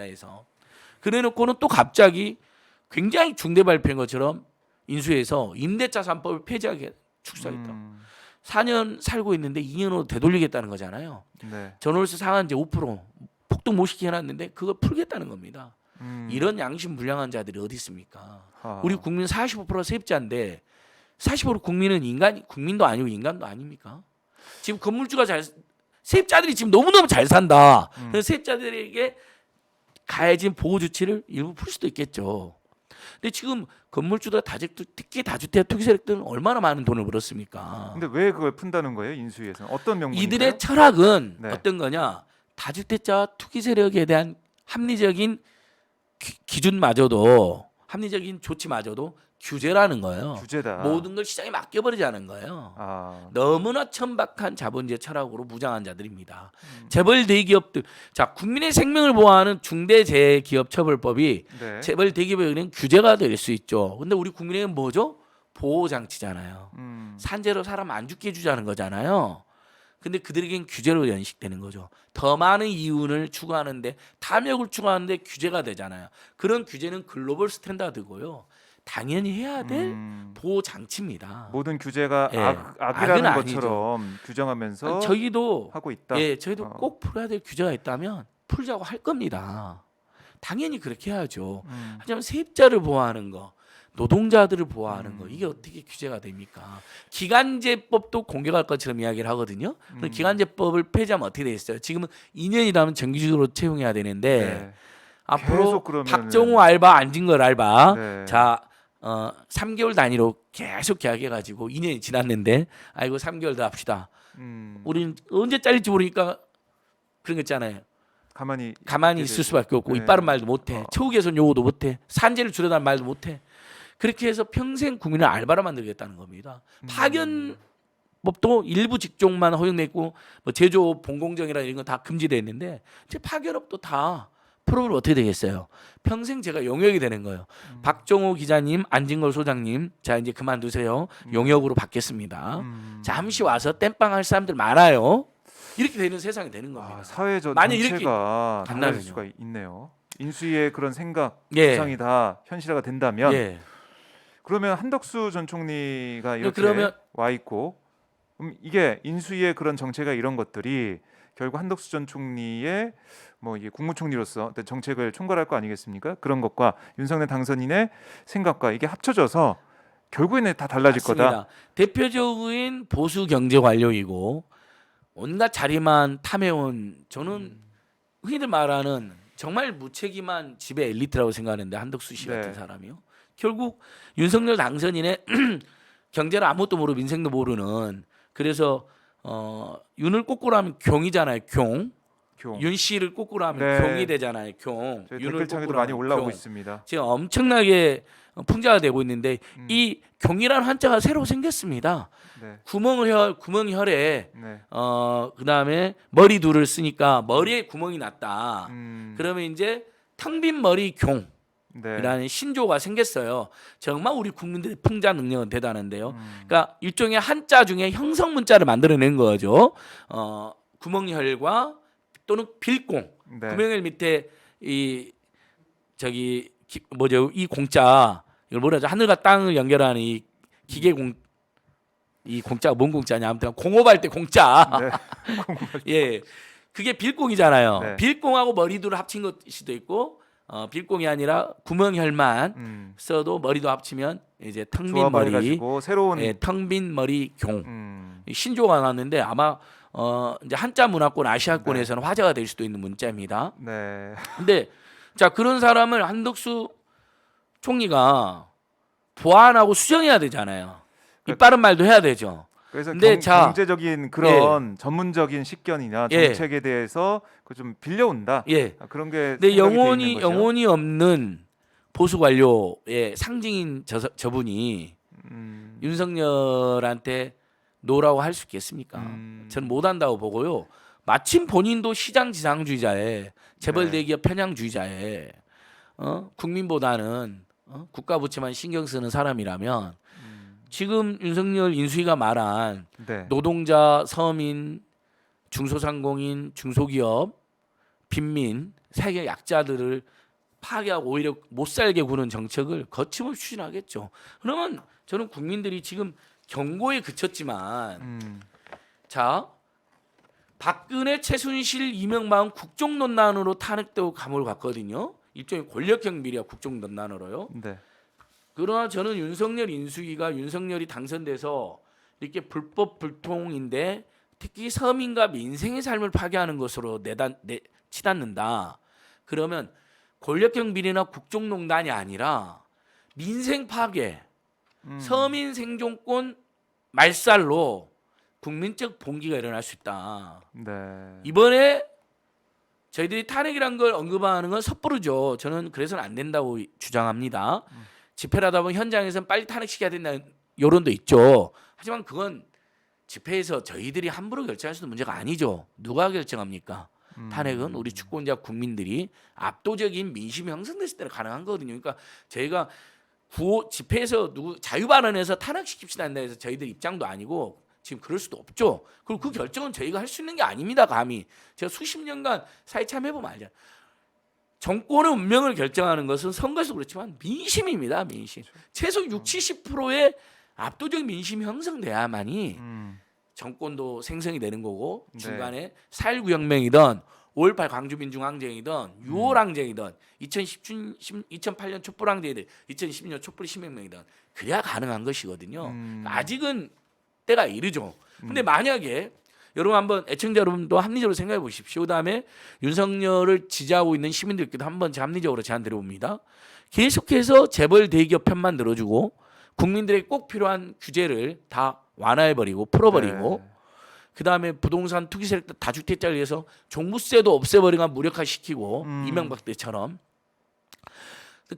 해서 그래놓고는 또 갑자기 굉장히 중대 발표인 것처럼 인수해서 임대차 3법을 폐지하게 축소했다. 4년 살고 있는데 2년으로 되돌리겠다는 거잖아요. 네. 전월세 상한제 5% 폭등 못 시키게 해놨는데 그걸 풀겠다는 겁니다. 이런 양심 불량한 자들이 어디 있습니까? 우리 국민 45% 세입자인데 45% 국민은 국민도 아니고 인간도 아닙니까? 지금 건물주가 세입자들이 지금 너무너무 잘 산다. 그래서 세입자들에게 가해진 보호 조치를 일부 풀 수도 있겠죠. 근데 지금 건물주들 특히 다주택 투기 세력들은 얼마나 많은 돈을 벌었습니까? 근데 왜 그걸 푼다는 거예요? 인수위에서는 어떤 명분인가요? 이들의 철학은 네. 어떤 거냐? 다주택자 투기 세력에 대한 합리적인 기준마저도 합리적인 조치마저도 규제라는 거예요. 규제다. 모든 걸 시장에 맡겨버리자는 거예요. 아, 너무나 천박한 자본주의 철학으로 무장한 자들입니다. 재벌 대기업들, 자 국민의 생명을 보호하는 중대재해기업처벌법이 네. 재벌 대기업에 의한 규제가 될 수 있죠. 근데 우리 국민에게는 뭐죠? 보호 장치잖아요. 산재로 사람 안 죽게 해주자는 거잖아요. 근데 그들에겐 규제로 연식되는 거죠. 더 많은 이윤을 추구하는데 탐욕을 추구하는데 규제가 되잖아요. 그런 규제는 글로벌 스탠다드고요. 당연히 해야 될 보호 장치입니다. 모든 규제가 예, 악이라는 악은 것처럼 규정하면서 저희도 하고 있다. 예, 저희도 꼭 풀어야 될 규제가 있다면 풀자고 할 겁니다. 당연히 그렇게 해야죠. 하지만 세입자를 보호하는 거, 노동자들을 보호하는 거 이게 어떻게 규제가 됩니까? 기간제법도 공개할 것처럼 이야기를 하거든요. 그럼 기간제법을 폐지하면 어떻게 돼 있어요? 지금은 2년이라면 정규직으로 채용해야 되는데 네. 앞으로 계속 그러면은- 박정호 알바, 안진걸 알바, 네. 자 3개월 단위로 계속 계약해가지고 2년이 지났는데 아이고 3개월 더 합시다. 우리는 언제 잘릴지 모르니까 그런 거 있잖아요. 가만히 있을 수밖에 없고 네. 이빠른 말도 못해. 처우 개선 요구도 못해. 산재를 줄여달라는 말도 못해. 그렇게 해서 평생 국민을 알바로 만들겠다는 겁니다. 파견법도 일부 직종만 허용돼 있고 뭐 제조 본공정이라 이런 건 다 금지돼 있는데 이제 파견업도 다 프로그램 어떻게 되겠어요? 평생 제가 용역이 되는 거예요. 박정호 기자님, 안진걸 소장님, 자 이제 그만두세요. 용역으로 받겠습니다. 잠시 와서 땜빵 할 사람들 많아요. 이렇게 되는 세상이 되는 겁니다. 사회 만약 이렇게 전체가 달라질 간다면요. 수가 있네요. 인수위의 그런 생각, 예. 구상이 다 현실화가 된다면 예. 그러면 한덕수 전 총리가 이렇게 그러면- 와 있고 이게 인수위의 그런 정책과 이런 것들이 결국 한덕수 전 총리의 뭐 이게 국무총리로서 어떤 정책을 총괄할 거 아니겠습니까? 그런 것과 윤석열 당선인의 생각과 이게 합쳐져서 결국에는 다 달라질 거다. 맞습니다. 대표적인 보수 경제 관료이고 온갖 자리만 탐해온 저는 흔히들 말하는 정말 무책임한 지배 엘리트라고 생각하는데 한덕수 씨 같은 네. 사람이요. 결국 윤석열 당선인의 경제를 아무것도 모르고 민생도 모르는 그래서 윤을 꼬꾸로 하면 경이잖아요. 경. 윤 씨를 꼬꾸로 하면 네. 경이 되잖아요. 경. 저희 윤을 댓글창에도 꼬꾸로 많이 하면 올라오고 경. 있습니다. 지금 엄청나게 풍자가 되고 있는데 이 경이라는 한자가 새로 생겼습니다. 네. 구멍혈에 네. 그다음에 머리둘을 쓰니까 머리에 구멍이 났다. 그러면 이제 텅 빈 머리 경이라는 네. 신조가 생겼어요. 정말 우리 국민들의 풍자 능력은 대단한데요. 그러니까 일종의 한자 중에 형성 문자를 만들어낸 거죠. 구멍혈과 또는 빌공. 네. 구멍혈 밑에 이 이 공자 이걸 뭐라 하죠? 하늘과 땅을 연결하는 이 기계공 이 공자가 뭔 공자냐 아무튼 공업할 때 공자. 네. 예, 그게 빌공이잖아요. 네. 빌공하고 머리둘을 합친 것일 수도 있고 빌공이 아니라 구멍혈만 써도 머리도 합치면 이제 텅 빈 조합을 머리, 해가지고 새로운 예, 텅 빈 머리 경 음, 신조가 나왔는데 아마 이제 한자 문화권 아시아권에서는 화제가 될 수도 있는 문자입니다. 네. 근데 자 그런 사람을 한덕수 총리가 보완하고 수정해야 되잖아요. 이 빠른 말도 해야 되죠. 그래서 근데 자, 경제적인 그런 전문적인 식견이나 예. 정책에 대해서 그 좀 빌려온다. 예. 그런 게 근데 생각이 돼 있는 거죠. 영혼이 없는 보수 관료의 상징인 저분이 윤석열한테 노라고 할 수 있겠습니까? 저는 못한다고 보고요. 마침 본인도 시장 지상주의자에 재벌 네. 대기업 편향주의자에 국민보다는 국가 부채만 신경 쓰는 사람이라면 지금 윤석열 인수위가 말한 네. 노동자, 서민, 중소상공인, 중소기업, 빈민 사회적 약자들을 파괴하고 오히려 못 살게 구는 정책을 거침없이 추진하겠죠. 그러면 저는 국민들이 지금 경고에 그쳤지만 자 박근혜, 최순실, 이명박은 국정농단으로 탄핵되고 감옥을 갔거든요. 일종의 권력형 비리와 국정농단으로요. 네. 그러나 저는 윤석열 인수위가 윤석열이 당선돼서 이렇게 불법 불통인데 특히 서민과 민생의 삶을 파괴하는 것으로 치닫는다. 그러면 권력형 비리나 국정농단이 아니라 민생 파괴, 서민 생존권 말살로 국민적 봉기가 일어날 수 있다. 네. 이번에 저희들이 탄핵이란 걸 언급하는 건 섣부르죠. 저는 그래서는 안 된다고 주장합니다. 집회를 하다 보면 현장에서는 빨리 탄핵시켜야 된다는 여론도 있죠. 하지만 그건 집회에서 저희들이 함부로 결정할 수 있는 문제가 아니죠. 누가 결정합니까? 탄핵은 우리 주권자 국민들이 압도적인 민심이 형성됐을 때는 가능한 거거든요. 그러니까 저희가 집회에서 자유발언에서 탄핵시킵시다 한다 해서 저희들 입장도 아니고 지금 그럴 수도 없죠. 그리고 그 결정은 저희가 할 수 있는 게 아닙니다. 감히 제가 수십 년간 사회 참여해보면 알잖아요. 정권의 운명을 결정하는 것은 선거에서 그렇지만 민심입니다. 민심. 최소 60-70%의 압도적 민심이 형성돼야만이 정권도 생성이 되는 거고 중간에 4.19 혁명이든 5.18 광주민중항쟁이든 6.5 항쟁이든 2008년 촛불항쟁이든 2012년 촛불 시민혁명이든 그래야 가능한 것이거든요. 아직은 때가 이르죠. 근데 만약에 여러분 한번 애청자 여러분도 합리적으로 생각해 보십시오. 그다음에 윤석열을 지지하고 있는 시민들께도 한번 합리적으로 제안 드려봅니다. 계속해서 재벌 대기업 편만 들어주고 국민들에게 꼭 필요한 규제를 다 완화해버리고 풀어버리고 네. 그다음에 부동산 투기 세력들 다주택자를 위해서 종부세도 없애버리거나 무력화시키고 이명박 때처럼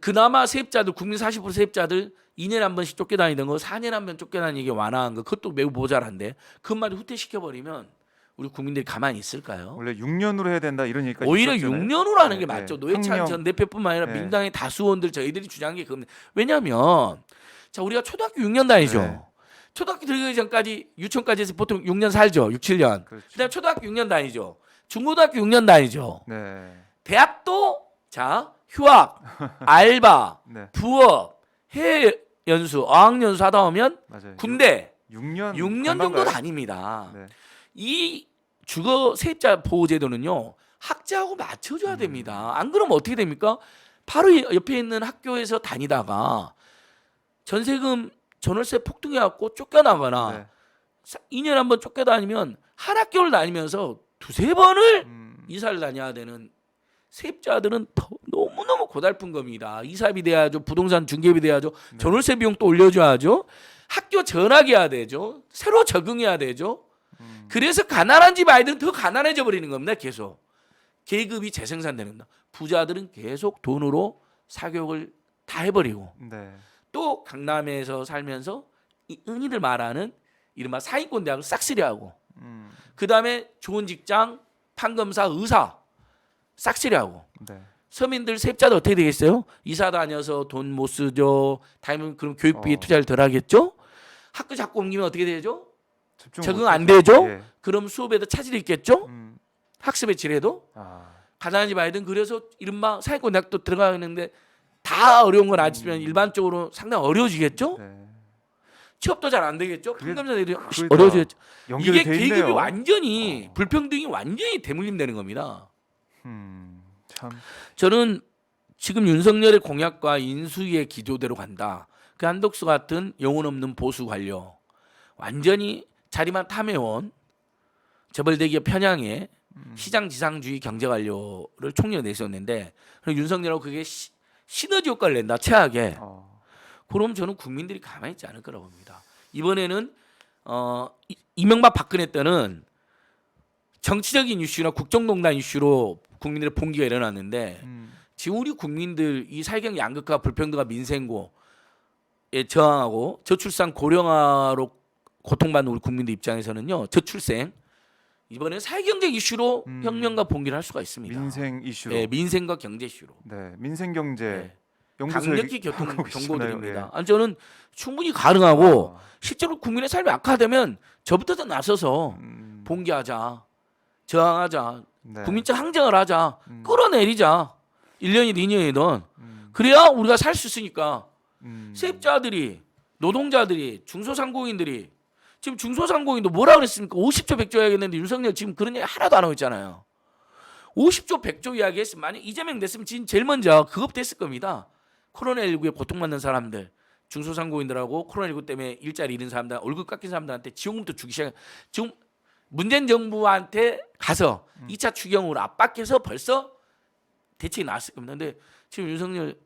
그나마 세입자들 국민 40% 세입자들 2년에 한 번씩 쫓겨다니던 거 4년에 한 번 쫓겨다니는 게 완화한 거 그것도 매우 모자란데 그것만 후퇴시켜버리면 우리 국민들이 가만히 있을까요? 원래 6년으로 해야 된다 이런 얘기까지 오히려 있었잖아요. 6년으로 하는 게 네, 맞죠. 네. 노회찬 혁명. 전 대표뿐만 아니라 네. 민당의 다수 의원들 저희들이 주장한 게 그겁니다. 왜냐하면 자 우리가 초등학교 6년 다니죠. 네. 초등학교 들어가기 전까지 유치원까지 해서 보통 6년 살죠. 6, 7년. 그렇죠. 그다음 초등학교 6년 다니죠. 중고등학교 6년 다니죠. 네. 대학도 자 휴학, 알바, 네. 부업, 해외 연수, 어학연수 하다 보면 맞아요. 군대 6년 6년 정도 간만가요? 다닙니다. 네. 이 주거 세입자 보호 제도는요 학자하고 맞춰줘야 됩니다. 안 그러면 어떻게 됩니까? 바로 옆에 있는 학교에서 다니다가 전세금 전월세 폭등해갖고 쫓겨나거나 네. 2년에 한 번 쫓겨다니면 한 학교를 다니면서 두세 번을 음, 이사를 다녀야 되는 세입자들은 너무너무 고달픈 겁니다. 이사비 돼야죠. 부동산 중개비 돼야죠. 네. 전월세 비용 또 올려줘야죠. 학교 전학해야 되죠. 새로 적응해야 되죠. 그래서 가난한 집 아이들은 더 가난해져 버리는 겁니다. 계속. 계급이 재생산되는 겁니다. 부자들은 계속 돈으로 사교육을 다 해버리고 네. 또 강남에서 살면서 이 흔히들 말하는 이른바 상위권 대학을 싹쓸이하고 그다음에 좋은 직장, 판검사, 의사 싹쓸이하고 네. 서민들 세입자도 어떻게 되겠어요? 이사 다녀서 돈 못 쓰죠. 다니면 그럼 교육비에 투자를 덜 하겠죠? 학교 자꾸 옮기면 어떻게 되죠? 집중 적응 못 안 해서. 되죠? 예. 그럼 수업에도 차질이 있겠죠? 학습의 질에도 아, 가난한 집 아이들은 그래서 이른바 상위권 대학도 들어가는데 다 어려운 건 아니지만 일반적으로 상당히 어려워지겠죠? 네. 취업도 잘 안 되겠죠? 그게- 판검사들이 그게 다 어려워지겠죠? 연결이 이게 돼 계급이 있네요. 완전히 불평등이 완전히 대물림되는 겁니다. 참. 저는 지금 윤석열의 공약과 인수위의 기조대로 간다. 그 한덕수 같은 영혼 없는 보수 관료 완전히 자리만 탐해온 재벌대기업 편향의 시장지상주의 경제관료를 총리로 내세웠는데 윤석열하고 그게 시너지 효과를 낸다. 최악의. 그럼 저는 국민들이 가만히 있지 않을 거라고 봅니다. 이번에는 이명박 박근혜 때는 정치적인 이슈나 국정농단 이슈로 국민들의 봉기가 일어났는데 지금 우리 국민들 이 사회적 양극화 불평등과 민생고에 저항하고 저출산 고령화로 고통받는 우리 국민들 입장에서는요 저출생 이번에 사회경제 이슈로 혁명과 봉기를 할 수가 있습니다. 민생 이슈로. 네, 민생과 경제 이슈로. 네. 민생 경제. 네. 연구소 강력히 얘기- 교통 하고 계시잖아요. 경고드립니다. 예. 아니, 저는 충분히 가능하고 아, 실제로 국민의 삶이 악화되면 저부터 나서서 봉기하자, 저항하자. 네. 국민적 항쟁을 하자. 음. 끌어내리자. 1년이든 2년이든. 음. 그래야 우리가 살 수 있으니까. 음. 세입자들이, 노동자들이, 중소상공인들이 지금 중소상공인도 뭐라 그랬습니까? 50조 100조 이야기했는데 윤석열 지금 그런 얘기 하나도 안 하고 있잖아요. 50조 100조 이야기했으면 만약 이재명 됐으면 지금 제일 먼저 그것 됐을 겁니다. 코로나19에 고통받는 사람들, 중소상공인들하고 코로나19 때문에 일자리 잃은 사람들, 얼굴 깎인 사람들한테 지원금도 주기 시작. 지금 문재인 정부한테 가서 2차 추경으로 압박해서 벌써 대책이 나왔을 겁니다. 근데 지금 윤석열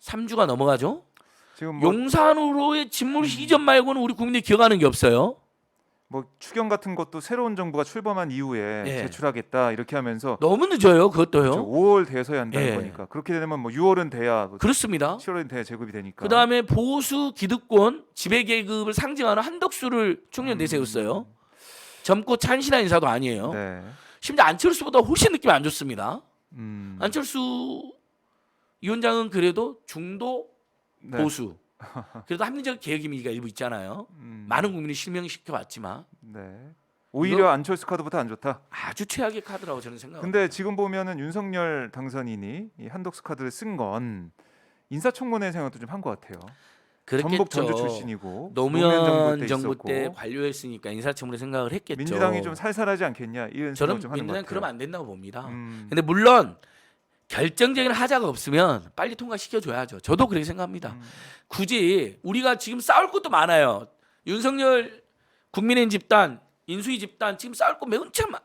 3주가 넘어가죠. 지금 뭐, 용산으로의 집무실 이전 말고는 우리 국민들이 기억하는 게 없어요. 뭐 추경 같은 것도 새로운 정부가 출범한 이후에 예. 제출하겠다 이렇게 하면서 너무 늦어요. 그것도요. 그렇죠. 5월 돼서야 한다는 예. 거니까 그렇게 되면 뭐 6월은 돼야 뭐 그렇습니다. 7월은 돼야 제급이 되니까. 그 다음에 보수 기득권 지배계급을 상징하는 한덕수를 총련 내세웠어요. 젊고 찬신한 인사도 아니에요. 네. 심지어 안철수보다 훨씬 느낌이 안 좋습니다. 음. 안철수 위원장은 그래도 중도 네. 보수. 그래도 합리적 개혁임의가 일부 있잖아요. 많은 국민이 실명시켜왔지만 네. 오히려 이거- 안철수 카드보다 안 좋다. 아주 최악의 카드라고 저는 생각합니다. 근데 지금 보면은 윤석열 당선인이 이 한덕수 카드를 쓴 건 인사청문회 생각도 좀 한 것 같아요. 전북 전주 그랬겠죠. 출신이고 노무현 정부 있었고. 때 관료였으니까 인사청문회 생각을 했겠죠. 민주당이 좀 살살하지 않겠냐 이런 저는 생각 좀 하는 것 민주당 같아요. 그러면 안 된다고 봅니다. 음. 근데 물론 결정적인 하자가 없으면 빨리 통과시켜 줘야죠. 저도 그렇게 생각합니다. 굳이 우리가 지금 싸울 것도 많아요. 윤석열 국민의힘 집단, 인수위 집단 지금 싸울 거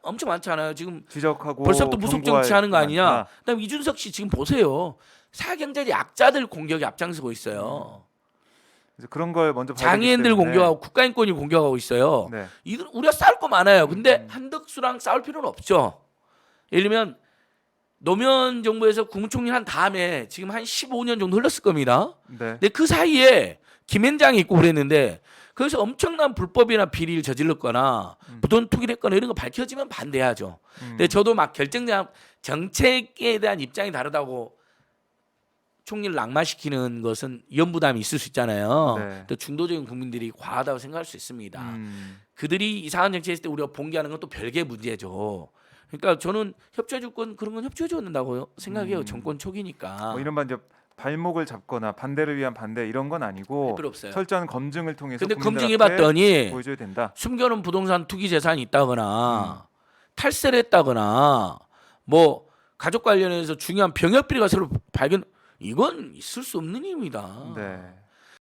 엄청 많잖아요. 지금 지적하고 벌써부터 무속 경고할 정치하는 거 게 아니냐. 많다. 그다음에 이준석 씨 지금 보세요. 사경제적 약자들 공격에 앞장서고 있어요. 그래서 그런 걸 먼저 봐야 되기 장애인들 때문에. 공격하고 국가인권이 공격하고 있어요. 네. 이들 우리가 싸울 거 많아요. 근데 한덕수랑 싸울 필요는 없죠. 예를 들면 노무현 정부에서 국무총리 한 다음에 지금 한 15년 정도 흘렀을 겁니다. 네. 근데 그 사이에 김현장이 있고 그랬는데 거기서 엄청난 불법이나 비리를 저질렀거나 부돈 투기를 했거나 이런 거 밝혀지면 반대하죠. 근데 저도 막 결정적 정책에 대한 입장이 다르다고 총리를 낙마시키는 것은 위험부담이 있을 수 있잖아요. 네. 또 중도적인 국민들이 과하다고 생각할 수 있습니다. 그들이 이상한 정책했을 때 우리가 봉기하는 건 또 별개의 문제죠. 그러니까 저는 협조해줄 건 그런 건 협조해줘야 된다고 생각해요. 정권 초기니까. 뭐 이른바 이제 발목을 잡거나 반대를 위한 반대 이런 건 아니고 필요 없어요. 철저한 검증을 통해서 근데 국민들 앞에 검증해봤더니 보여줘야 된다. 숨겨놓은 부동산 투기 재산이 있다거나 탈세를 했다거나 뭐 가족 관련해서 중요한 병역 비리가 새로 발견 이건 있을 수 없는 일입니다. 네.